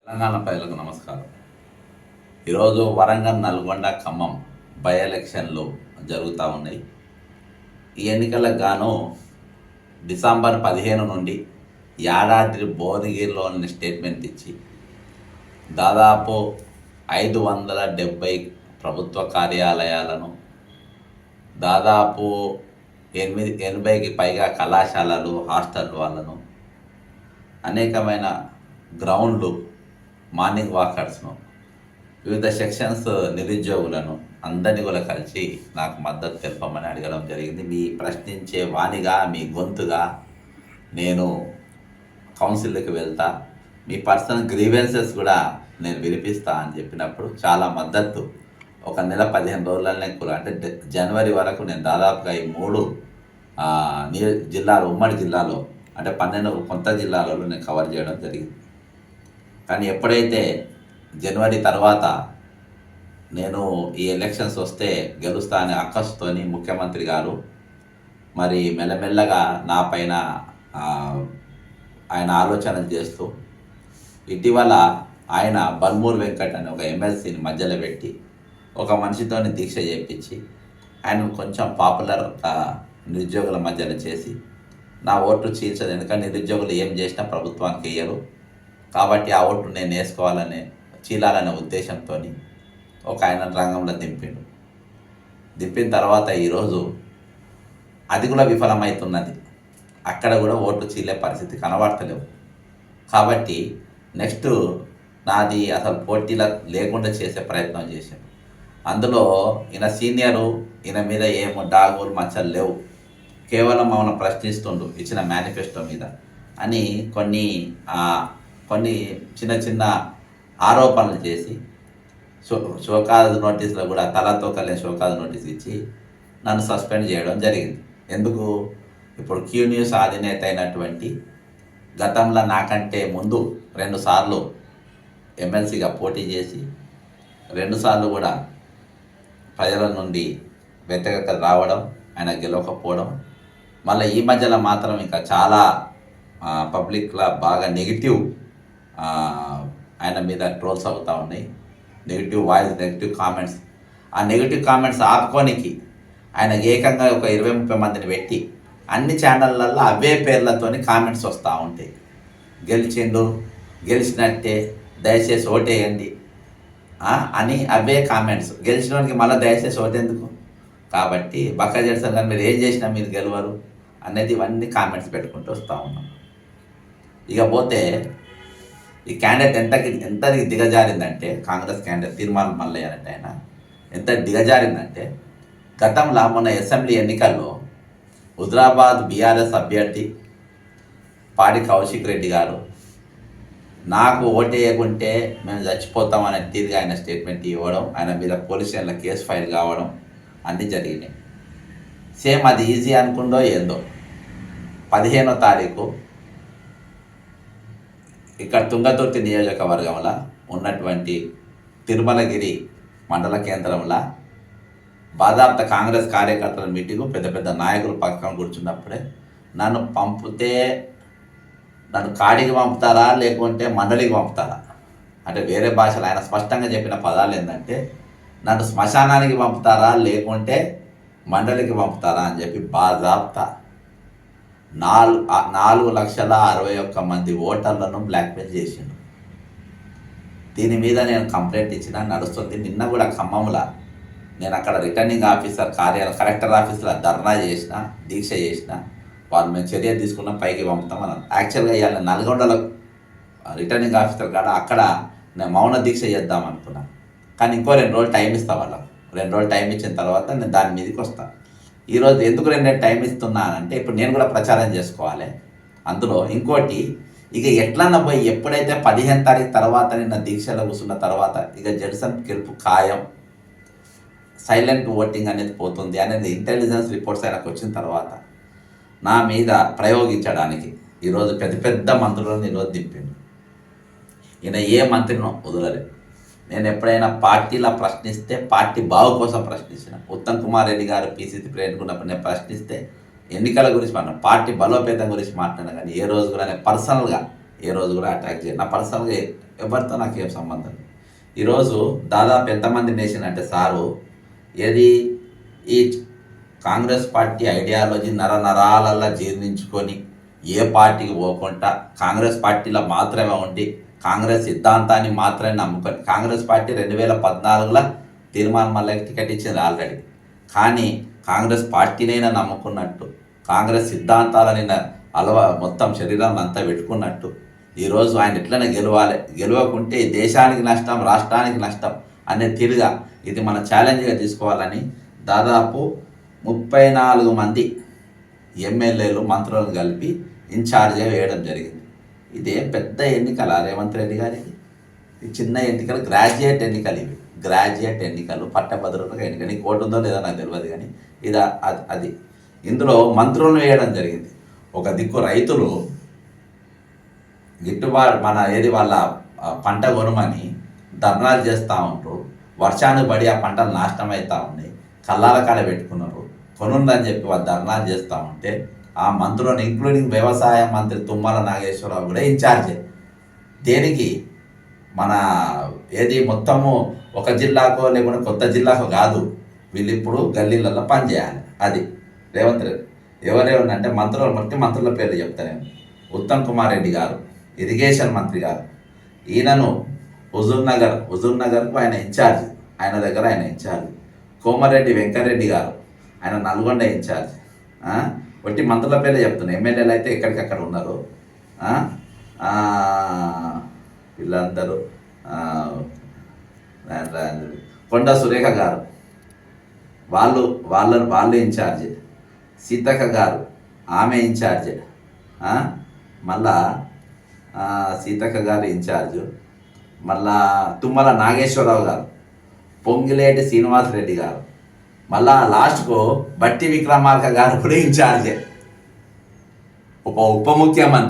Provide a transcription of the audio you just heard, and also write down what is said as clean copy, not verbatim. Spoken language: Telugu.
తెలంగాణ ప్రజలకు నమస్కారం. ఈరోజు వరంగల్, నల్గొండ, ఖమ్మం బై ఎలక్షన్లు జరుగుతూ ఉన్నాయి. ఈ ఎన్నికలకు గాను డిసెంబర్ 15 నుండి యాదాద్రి భువనగిరిలోని స్టేట్మెంట్ ఇచ్చి దాదాపు 570 ప్రభుత్వ కార్యాలయాలను, దాదాపు 80కి పైగా కళాశాలలు, హాస్టల్ వాళ్ళను, అనేకమైన గ్రౌండ్లు, మార్నింగ్ వాకర్స్ను, వివిధ సెక్షన్స్ నిరుద్యోగులను అందరినీ కూడా కలిసి నాకు మద్దతు తెలపమని అడగడం జరిగింది. మీ ప్రశ్నించే వాణిగా, మీ గొంతుగా నేను కౌన్సిల్కి వెళ్తా, మీ పర్సనల్ గ్రీవెన్సెస్ కూడా నేను వినిపిస్తా అని చెప్పినప్పుడు చాలా మద్దతు. ఒక నెల 15 రోజులనే కూడా, అంటే జనవరి వరకు నేను దాదాపుగా ఈ 3 జిల్లాలు, ఉమ్మడి జిల్లాలో, అంటే 12 కొత్త జిల్లాలలో నేను కవర్ చేయడం జరిగింది. కానీ ఎప్పుడైతే జనవరి తర్వాత నేను ఈ ఎలక్షన్స్ వస్తే గెలుస్తా అనే అక్కసుతోని ముఖ్యమంత్రి గారు మరి మెల్లమెల్లగా నా పైన ఆయన ఆలోచన చేస్తూ ఇటీవల ఆయన బల్మూర్ వెంకట్ అని ఒక ఎమ్మెల్సీని మధ్యలో పెట్టి ఒక మనిషితోని దీక్ష చేయించి ఆయన కొంచెం పాపులర్ నిరుద్యోగుల మధ్యలో చేసి నా ఓట్లు చీల్చదు, ఎందుకంటే నిరుద్యోగులు ఏం చేసినా ప్రభుత్వానికి వేయరు కాబట్టి ఆ ఓట్లు నేను వేసుకోవాలనే, చీలాలనే ఉద్దేశంతో ఒక ఆయన రంగంలో దింపిన తర్వాత ఈరోజు అది కూడా విఫలమవుతున్నది. అక్కడ కూడా ఓట్లు చీలే పరిస్థితి కనబడతలేవు. కాబట్టి నెక్స్ట్ నాది అసలు పోటీలో లేకుండా చేసే ప్రయత్నం చేశాను. అందులో ఈయన సీనియరు, ఈయన మీద ఏమో డాగులు మచ్చలు లేవు, కేవలం మమ్మల్ని ప్రశ్నిస్తుండు ఇచ్చిన మేనిఫెస్టో మీద అని కొన్ని చిన్న చిన్న ఆరోపణలు చేసి షోకాజ్ నోటీసులో కూడా తలతో కలిగిన షోకాజ్ నోటీస్ ఇచ్చి నన్ను సస్పెండ్ చేయడం జరిగింది. ఎందుకు? ఇప్పుడు క్యూ న్యూస్ అధినేత అయినటువంటి, గతంలో నాకంటే ముందు 2 సార్లు ఎమ్మెల్సీగా పోటీ చేసి 2 సార్లు కూడా ప్రజల నుండి వ్యతిరేకత రావడం, ఆయన గెలవకపోవడం, మళ్ళీ ఈ మధ్యలో మాత్రం ఇంకా చాలా పబ్లిక్లో బాగా నెగిటివ్ ఆయన మీద ట్రోల్స్ అవుతూ ఉన్నాయి, నెగిటివ్ వాయిస్, నెగిటివ్ కామెంట్స్. ఆ నెగిటివ్ కామెంట్స్ ఆపుకోనికి ఆయన ఏకంగా ఒక 20-30 మందిని పెట్టి అన్ని ఛానళ్ళల్లో అవే పేర్లతోని కామెంట్స్ వస్తూ ఉంటాయి. గెలిచిండు, గెలిచినట్టే, దయచేసి ఓటేయండి అని అవే కామెంట్స్. గెలిచినోడికి మళ్ళీ దయచేసి ఓటేందుకు? కాబట్టి బక్క చేస్తారు కానీ మీరు ఏం చేసినా మీరు గెలవరు అనేది ఇవన్నీ కామెంట్స్ పెట్టుకుంటూ వస్తూ ఉన్నాం. ఇక పోతే ఈ క్యాండిడేట్ ఎంత దిగజారిందంటే, కాంగ్రెస్ క్యాండిడేట్ తీర్మానం మల్లయ్య అంటే ఆయన ఎంత దిగజారిందంటే, గతంలో మొన్న అసెంబ్లీ ఎన్నికల్లో హుజరాబాద్ బీఆర్ఎస్ అభ్యర్థి పాడి కౌశిక్ రెడ్డి గారు నాకు ఓటేయకుంటే మేము చచ్చిపోతామనే తీరుగా ఆయన స్టేట్మెంట్ ఇవ్వడం, ఆయన మీద పోలీస్ స్టేషన్లో కేసు ఫైల్ కావడం అన్నీ జరిగినాయి. సేమ్ అది ఈజీ అనుకుందో ఏందో 15వ తారీఖు ఇక్కడ తుంగతుర్తి నియోజకవర్గంలో ఉన్నటువంటి తిరుమలగిరి మండల కేంద్రంలో బాధాప్త కాంగ్రెస్ కార్యకర్తల మీటింగు, పెద్ద పెద్ద నాయకులు పక్కన కూర్చున్నప్పుడే నన్ను పంపితే నన్ను కాడికి పంపుతారా లేకుంటే మండలికి పంపుతారా అంటే వేరే భాషలో ఆయన స్పష్టంగా చెప్పిన పదాలు ఏంటంటే, నన్ను శ్మశానానికి పంపుతారా లేకుంటే మండలికి పంపుతారా అని చెప్పి బాధాప్త 4,61,000 మంది ఓటర్లను బ్లాక్మెయిల్ చేసిండు. దీని మీద నేను కంప్లైంట్ ఇచ్చిన, నడుస్తుంది. నిన్న కూడా ఖమ్మంలో నేను అక్కడ రిటర్నింగ్ ఆఫీసర్ కలెక్టర్ ఆఫీసులో ధర్నా చేసిన, దీక్ష చేసిన. వాళ్ళు మేము చర్య తీసుకున్నాం, పైకి పంపుతాం అన్నారు. యాక్చువల్గా ఇవాళ నల్గొండలో రిటర్నింగ్ ఆఫీసర్ కాడ అక్కడ నేను మౌన దీక్ష చేద్దాం అనుకున్నాను. కానీ ఇంకో 2 రోజులు టైం ఇస్తా వాళ్ళకు. 2 రోజులు టైం ఇచ్చిన తర్వాత నేను దాని మీదకి వస్తాను. ఈరోజు ఎందుకు 2 రోజులు టైం ఇస్తున్నానంటే, ఇప్పుడు నేను కూడా ప్రచారం చేసుకోవాలి. అందులో ఇంకోటి, ఇక ఎట్లన్నా పోయి ఎప్పుడైతే 15 తారీఖు తర్వాత నిన్న దీక్షలో కూర్చున్న తర్వాత ఇక జడ్సన్ గెలుపు ఖాయం, సైలెంట్ ఓటింగ్ అనేది పోతుంది అనేది ఇంటెలిజెన్స్ రిపోర్ట్స్ ఆయనకు వచ్చిన తర్వాత నా మీద ప్రయోగించడానికి ఈరోజు పెద్ద పెద్ద మంత్రులను ఈరోజు దింపిండు. ఈయన ఏ మంత్రినో వదలలేదు. నేను ఎప్పుడైనా పార్టీలా ప్రశ్నిస్తే పార్టీ బాగు కోసం ప్రశ్నించిన. ఉత్తమ్ కుమార్ రెడ్డి గారు పీసీసీ ప్రెసిడెంట్ ఉన్నప్పుడు నేను ప్రశ్నిస్తే ఎన్నికల గురించి మాట్లాడిన, పార్టీ బలోపేతం గురించి మాట్లాడినా. కానీ ఏ రోజు కూడా నేను పర్సనల్గా ఏ రోజు కూడా అటాక్ చేయను. నా పర్సనల్గా ఎవరితో నాకు ఏం సంబంధం లేదు. ఈరోజు దాదాపు ఎంతమంది నేసినంటే సారు ఏది ఈ కాంగ్రెస్ పార్టీ ఐడియాలజీ నరాలల్లా జీర్ణించుకొని ఏ పార్టీకి పోకుండా కాంగ్రెస్ పార్టీలో మాత్రమే ఉండి కాంగ్రెస్ సిద్ధాంతాన్ని మాత్రమే నమ్ముకొని కాంగ్రెస్ పార్టీ 2014లో తీర్మానం మళ్ళీ టికెట్ ఇచ్చింది ఆల్రెడీ. కానీ కాంగ్రెస్ పార్టీనైనా నమ్ముకున్నట్టు కాంగ్రెస్ సిద్ధాంతాలని మొత్తం శరీరం అంతా పెట్టుకున్నట్టు ఈరోజు ఆయన ఎట్లనే గెలవకుంటే దేశానికి నష్టం, రాష్ట్రానికి నష్టం అనే తీరుగా ఇది మన ఛాలెంజ్గా తీసుకోవాలని దాదాపు 34 మంది ఎమ్మెల్యేలు మంత్రులను కలిపి ఇన్ఛార్జ్గా వేయడం జరిగింది. ఇదేం పెద్ద ఎన్నికల రేవంత్ రెడ్డి గారికి ఈ చిన్న ఎన్నికలు, గ్రాడ్యుయేట్ ఎన్నికలు, ఇవి గ్రాడ్యుయేట్ ఎన్నికలు, పట్టభద్రులుగా ఎన్నికలు. నీకు ఓటు ఉందో లేదో నాకు తెలియదు, కానీ ఇది అది ఇందులో మంత్రులను వేయడం జరిగింది. ఒక దిక్కు రైతులు గిట్టుబాటు వాళ్ళ పంట కొనమని ధర్నాలు చేస్తూ ఉంటారు. వర్షానికి పడి ఆ పంటలు నాశనం అవుతూ ఉన్నాయి. కళ్ళాల కాడ పెట్టుకున్నారు. కొనుందని చెప్పి వాళ్ళు ధర్నాలు చేస్తూ ఉంటే ఆ మంత్రులను ఇంక్లూడింగ్ వ్యవసాయ మంత్రి తుమ్మల నాగేశ్వరరావు కూడా ఇన్ఛార్జే. దేనికి మన మొత్తము ఒక జిల్లాకో లేకుంటే కొత్త జిల్లాకో కాదు, వీళ్ళు ఇప్పుడు గల్లీలలో పనిచేయాలి. అది రేవంత్ రెడ్డి ఎవరేమన్నంటే మంత్రుల పేర్లు చెప్తాను నేను. ఉత్తమ్ కుమార్ రెడ్డి గారు ఇరిగేషన్ మంత్రి గారు, ఈయనను హుజూర్నగర్కు ఆయన ఇన్ఛార్జ్, ఆయన దగ్గర ఆయన ఇన్ఛార్జ్. కోమరెడ్డి వెంకరెడ్డి గారు ఆయన నల్గొండ ఇన్ఛార్జ్. ఒట్టి మంత్రుల పేర్లు చెప్తున్నాను. ఎమ్మెల్యేలు అయితే ఎక్కడికక్కడ ఉన్నారు. వీళ్ళందరూ కొండ సురేఖ గారు వాళ్ళు ఇన్ఛార్జ్. సీతక్క గారు ఆమె ఇన్ఛార్జ్. మళ్ళా సీతక్క గారు ఇన్ఛార్జ్. మళ్ళా తుమ్మల నాగేశ్వరరావు గారు, పొంగిలేటి శ్రీనివాసరెడ్డి గారు, మళ్ళా లాస్ట్కు బట్టి విక్రమార్క గారు కూడా ఇన్ఛార్జే, ఉప ముఖ్యమంత్రి.